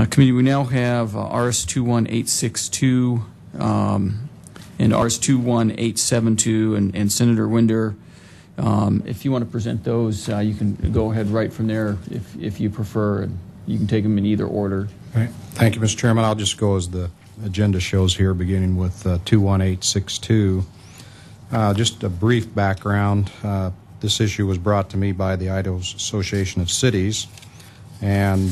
Committee, we now have RS21862 and RS21872, and Senator Winder, if you want to present those, you can go ahead right from there if you prefer. You can take them in either order. Right. Thank you, Mr. Chairman. I'll just go as the agenda shows here, beginning with 21862. Just a brief background. This issue was brought to me by the Idaho Association of Cities, and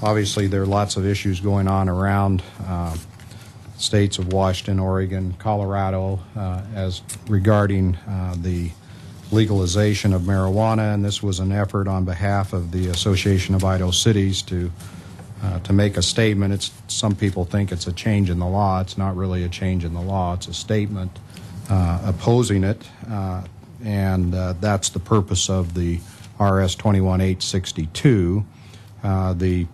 obviously there are lots of issues going on around states of Washington, Oregon, Colorado as regarding the legalization of marijuana, and this was an effort on behalf of the Association of Idaho Cities to make a statement. Some people think it's a change in the law. It's not really a change in the law. It's a statement opposing it, and that's the purpose of the RS21862. The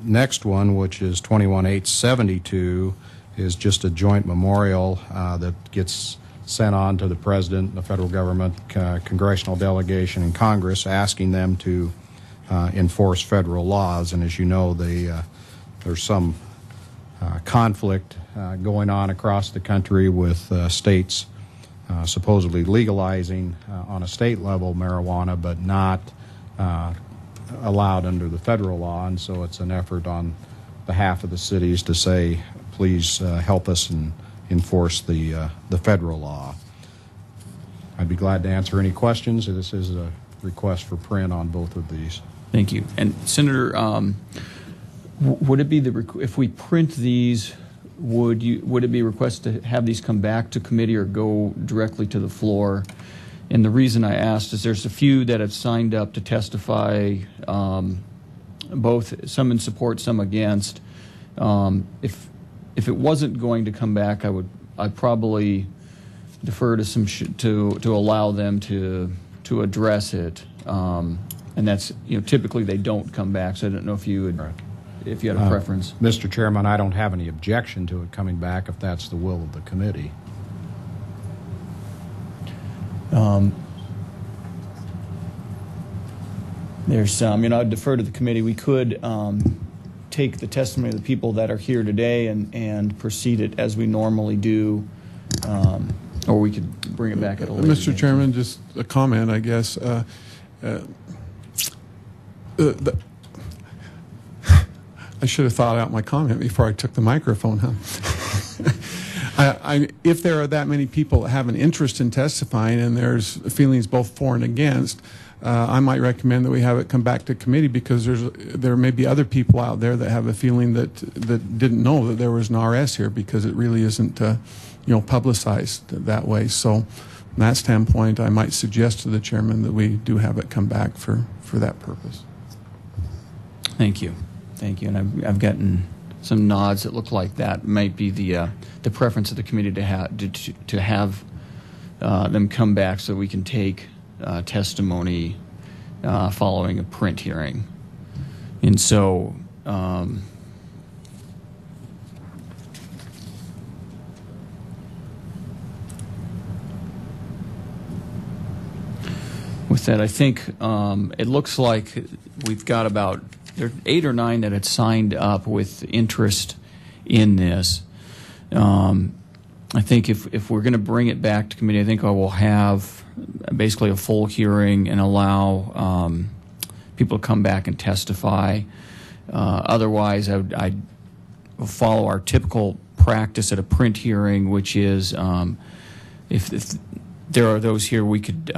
next one, which is 21872, is just a joint memorial that gets sent on to the President, the federal government, congressional delegation, and Congress, asking them to enforce federal laws. And as you know, there's some conflict going on across the country with states supposedly legalizing on a state level marijuana, but not allowed under the federal law. And so it's an effort on behalf of the cities to say, please help us and enforce the federal law. I'd be glad to answer any questions. This is a request for print on both of these. Thank you. And Senator, would it be if we print these, would it be requested to have these come back to committee or go directly to the floor? And the reason I asked is there's a few that have signed up to testify, both some in support, some against. If it wasn't going to come back, I'd probably defer to some to allow them to address it. And that's, typically they don't come back. So I don't know if you would, if you had a preference. Mr. Chairman, I don't have any objection to it coming back if that's the will of the committee. There's some, I'd defer to the committee. We could take the testimony of the people that are here today and proceed it as we normally do, or we could bring it back at a later date. Mr. Chairman, just a comment, I guess. I should have thought out my comment before I took the microphone, huh? If there are that many people that have an interest in testifying and there's feelings both for and against, I might recommend that we have it come back to committee, because there may be other people out there that have a feeling that didn't know that there was an RS here, because it really isn't publicized that way. So from that standpoint, I might suggest to the chairman that we do have it come back for that purpose. Thank you. Thank you. And I've gotten some nods that look like that might be the preference of the committee to have them come back so we can take testimony following a print hearing. And so with that, I think it looks like we've got about there are 8 or 9 that had signed up with interest in this. I think if we're going to bring it back to committee, I think I will have basically a full hearing and allow people to come back and testify. Otherwise, I'd follow our typical practice at a print hearing, which is if there are those here, we could,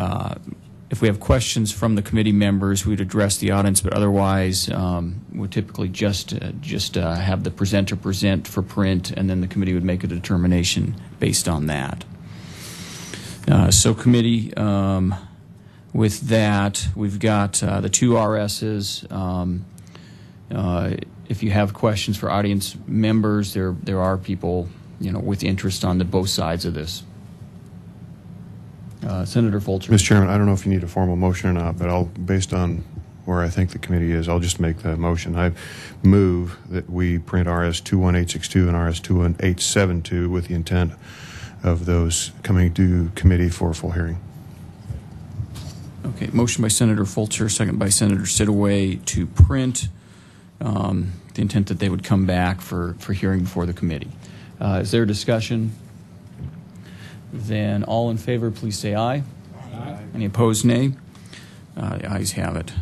if we have questions from the committee members, we'd address the audience, but otherwise we'd typically just have the presenter present for print, and then the committee would make a determination based on that. So committee, with that, we've got the 2 RSs. If you have questions for audience members, there are people with interest on both sides of this. Senator Fulcher. Mr. Chairman, I don't know if you need a formal motion or not, but based on where I think the committee is, I'll just make the motion. I move that we print RS21862 and RS21872 with the intent of those coming to committee for a full hearing. Okay, motion by Senator Fulcher, second by Senator Sidaway to print the intent that they would come back for hearing before the committee. Is there a discussion? Then all in favor, please say aye. Aye. Any opposed, nay? The ayes have it.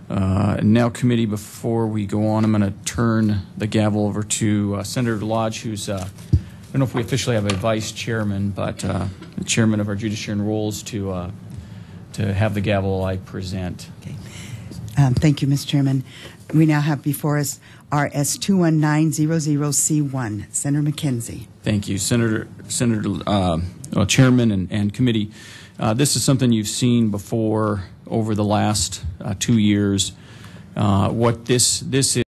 And now, committee, before we go on, I'm going to turn the gavel over to Senator Lodge, who's, I don't know if we officially have a vice chairman, but the chairman of our Judiciary and Rules, to have the gavel I present. Okay. Thank you, Mr. Chairman. We now have before us RS21900C1. Senator McKenzie. Thank you, Senator Chairman and committee. This is something you've seen before over the last 2 years. What this is.